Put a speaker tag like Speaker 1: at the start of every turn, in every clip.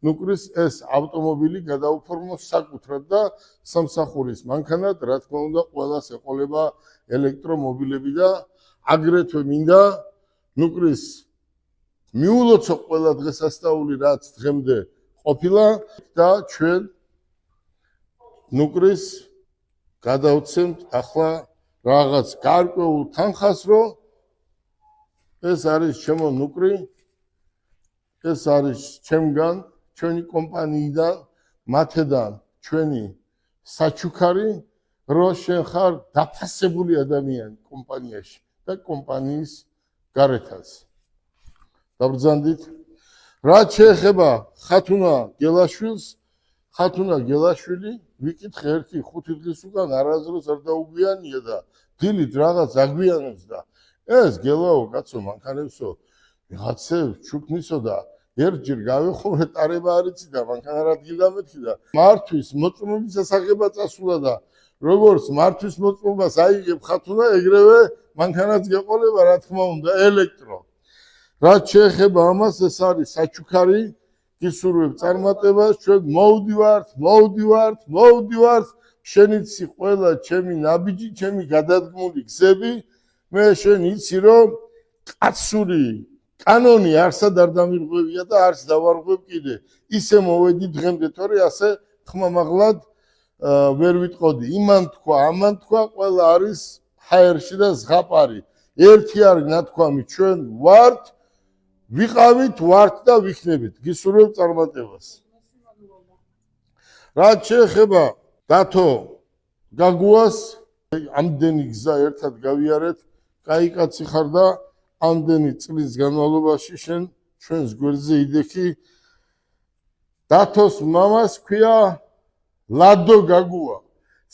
Speaker 1: ნუკრის ეს ავტომობილი გადაუფორმოს საკუთრად და სამსახურის მანქანად, რა თქმა უნდა, ყველას ეყოლება ელექტრომობილები და აგრეთვე მინდა ნუკრის მიულოცო ყველა დღესასწაული, რაც დღემდე ყოფილა და ჩვენ ნუკრის გადავცემთ ახლა რაღაც გარკვეულ თანხას, რომ ეს არის ჩემო ნუკრი, ეს არის ჩემგან, ჩვენი კომპანიიდან, მათედან ჩვენი საჩუქარი, რომ შენ ხარ დაფასებული ადამიანი კომპანიაში და კომპანიის გარეთაც. დაბრძანდით. რაც შეეხება ხათუნა გელაშვილს, ხათუნა გელაშვილი ვიკითხე 1-5 დღის უკან არასდროს არ დაუგვიანია და დილით რაღაც აგვიანებს და ეს გელაო კაცო მანქანებსო ვიღაცებს ჩუქნისო და ერთჯერ გავეხურე ტარება არიცი და მანქანა რა დგილამეთქი და მართვის მოწმობის სასახება წასულა და როგორც მართვის მოწმობას აიგებ ხათუნა ეგრევე მანქანაც გეყოლება რა თქმა უნდა ელექტრო. რაც შეეხება ამას ეს არის საჩუქარი გისურვებ წარმატებას ჩვენ მოვდივართ შენიცი ყველა ჩემი ნაბიჯი ჩემი გადადგმული გზები მე შენ იცი რომ კაცური კანონი არსად არ დამირღვევია და არც დავარღვევ კიდე ისე მოვედი დღემდე თორე ასე ხმამაღლად ვერ ვიტყოდი იმან თქვა ამან თქვა ყველა არის ჰაერში და ზღაპარი ერთი არის ნათქვამი ჩვენ ვართ ვიყავით ვართ და ვიქნებით გისურვებ წარმატებას. რაც შეეხება დათო გაგუას ამდენი გზა ერთად გავიარეთ კაი კაცი ხარ და ამდენი წლის განმავლობაში შენ ჩვენს გვერდზე იდექი დათოს მამას ქვია ლადო გაგუა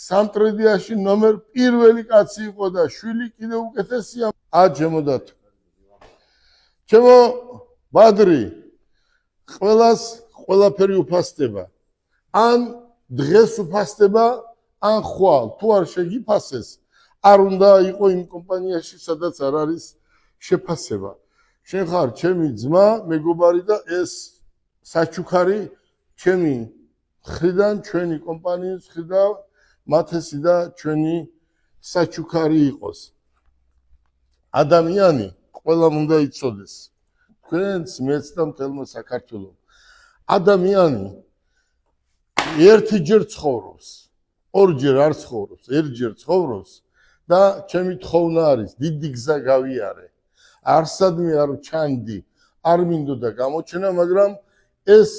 Speaker 1: სამტრედიაში ნომერ პირველი კაცი იყო და შვილი კიდე უკეთესია ჩემო დათო ჩემო ბადრი ყველას ყველაფერი უფასდება ან დღეს უფასდება ან ხვალ თუ არ შეგიფასეს არ უნდა იყო იმ კომპანიაში სადაც არ არის შეფასება შენ ხარ ჩემი ძმა მეგობარი და ეს საჩუქარი ჩემი მხრიდან ჩვენი კომპანიის მხრიდან მათესი და ჩვენი საჩუქარი იყოს ადამიანი ყველამ უნდა იცოდეს თქვენც მეც და მთელმა საქართველოს ადამიანი ერთჯერ ცხოვრობს ორჯერ არ ცხოვრობს ერთჯერ ცხოვრობს და ჩემი თხოვნა არის დიდი გზა გავიარე არსადმე არ ჩანდი არ მინდოდა გამოჩენა მაგრამ ეს